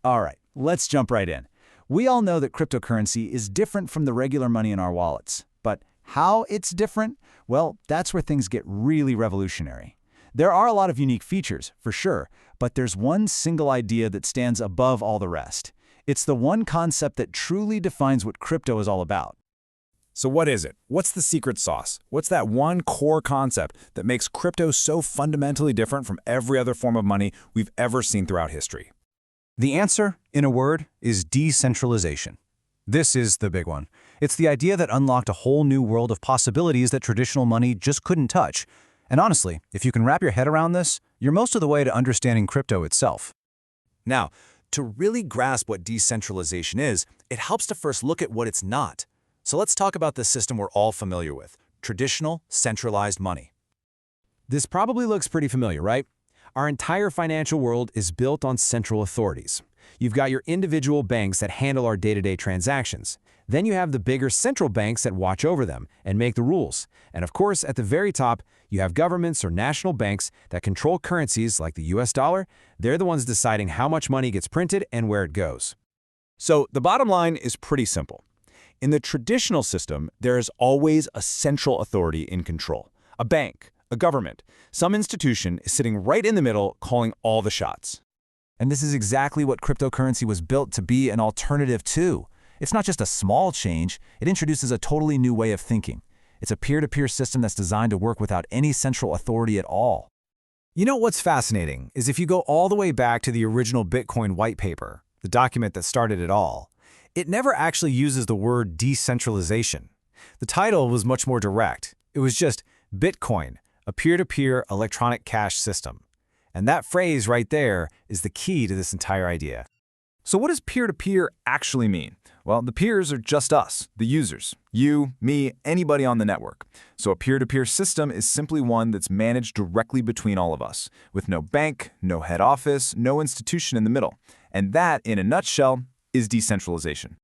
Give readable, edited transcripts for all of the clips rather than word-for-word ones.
All right, let's jump right in. We all know that cryptocurrency is different from the regular money in our wallets. But how it's different? Well, that's where things get really revolutionary. There are a lot of unique features, for sure, but there's one single idea that stands above all the rest. It's the one concept that truly defines what crypto is all about. So what is it? What's the secret sauce? What's that one core concept that makes crypto so fundamentally different from every other form of money we've ever seen throughout history? The answer, in a word, is decentralization. This is the big one. It's the idea that unlocked a whole new world of possibilities that traditional money just couldn't touch. And honestly, if you can wrap your head around this, you're most of the way to understanding crypto itself. Now, to really grasp what decentralization is, it helps to first look at what it's not. So let's talk about the system we're all familiar with, traditional, centralized money. This probably looks pretty familiar, right? Our entire financial world is built on central authorities. You've got your individual banks that handle our day-to-day transactions. Then you have the bigger central banks that watch over them and make the rules. And of course, at the very top, you have governments or national banks that control currencies like the US dollar. They're the ones deciding how much money gets printed and where it goes. So the bottom line is pretty simple. In the traditional system, there is always a central authority in control. A bank, a government, some institution is sitting right in the middle calling all the shots. And this is exactly what cryptocurrency was built to be an alternative to. It's not just a small change, it introduces a totally new way of thinking. It's a peer-to-peer system that's designed to work without any central authority at all. You know what's fascinating is if you go all the way back to the original Bitcoin white paper, the document that started it all, it never actually uses the word decentralization. The title was much more direct. It was just Bitcoin, a peer-to-peer electronic cash system. And that phrase right there is the key to this entire idea. So what does peer-to-peer actually mean? Well, the peers are just us, the users. You, me, anybody on the network. So a peer-to-peer system is simply one that's managed directly between all of us, with no bank, no head office, no institution in the middle. And that, in a nutshell, is decentralization.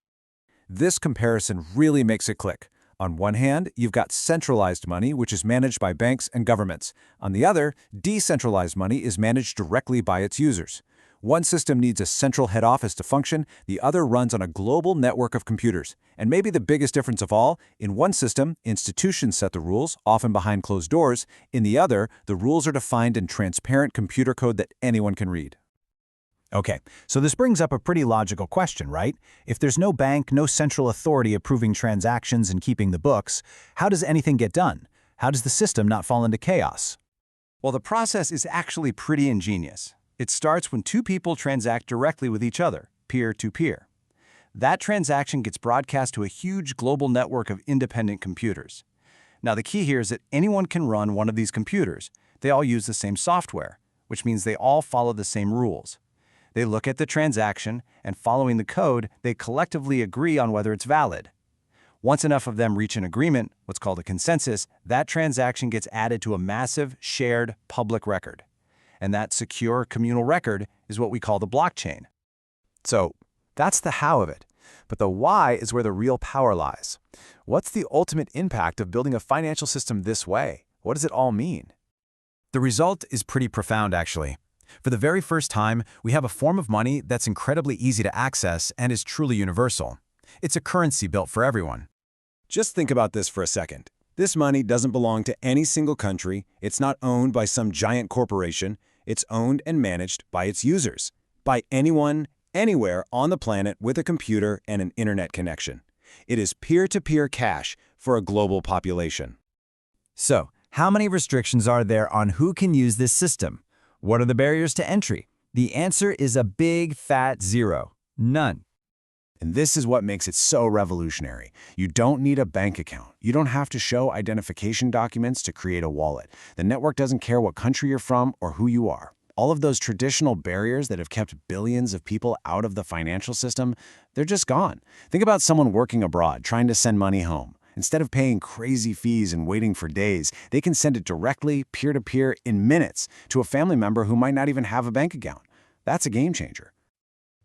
This comparison really makes it click. On one hand, you've got centralized money, which is managed by banks and governments. On the other, decentralized money is managed directly by its users. One system needs a central head office to function, the other runs on a global network of computers. And maybe the biggest difference of all, in one system, institutions set the rules, often behind closed doors. In the other, the rules are defined in transparent computer code that anyone can read. Okay, so this brings up a pretty logical question, right? If there's no bank, no central authority approving transactions and keeping the books, how does anything get done? How does the system not fall into chaos? Well, the process is actually pretty ingenious. It starts when two people transact directly with each other, peer-to-peer. That transaction gets broadcast to a huge global network of independent computers. Now, the key here is that anyone can run one of these computers. They all use the same software, which means they all follow the same rules. They look at the transaction, and following the code, they collectively agree on whether it's valid. Once enough of them reach an agreement, what's called a consensus, that transaction gets added to a massive, shared, public record. And that secure communal record is what we call the blockchain. So that's the how of it. But the why is where the real power lies. What's the ultimate impact of building a financial system this way? What does it all mean? The result is pretty profound, actually. For the very first time, we have a form of money that's incredibly easy to access and is truly universal. It's a currency built for everyone. Just think about this for a second. This money doesn't belong to any single country. It's not owned by some giant corporation. It's owned and managed by its users, by anyone, anywhere on the planet with a computer and an internet connection. It is peer-to-peer cash for a global population. So, how many restrictions are there on who can use this system? What are the barriers to entry? The answer is a big, fat zero. None. And this is what makes it so revolutionary. You don't need a bank account. You don't have to show identification documents to create a wallet. The network doesn't care what country you're from or who you are. All of those traditional barriers that have kept billions of people out of the financial system, they're just gone. Think about someone working abroad trying to send money home. Instead of paying crazy fees and waiting for days, they can send it directly, peer-to-peer, in minutes to a family member who might not even have a bank account. That's a game changer.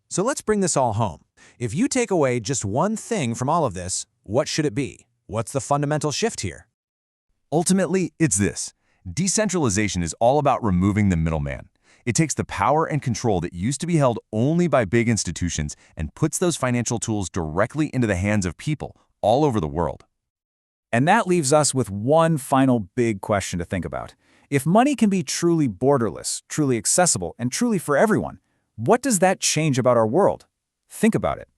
So let's bring this all home. If you take away just one thing from all of this, what should it be? What's the fundamental shift here? Ultimately, it's this. Decentralization is all about removing the middleman. It takes the power and control that used to be held only by big institutions and puts those financial tools directly into the hands of people all over the world. And that leaves us with one final big question to think about. If money can be truly borderless, truly accessible, and truly for everyone, what does that change about our world? Think about it.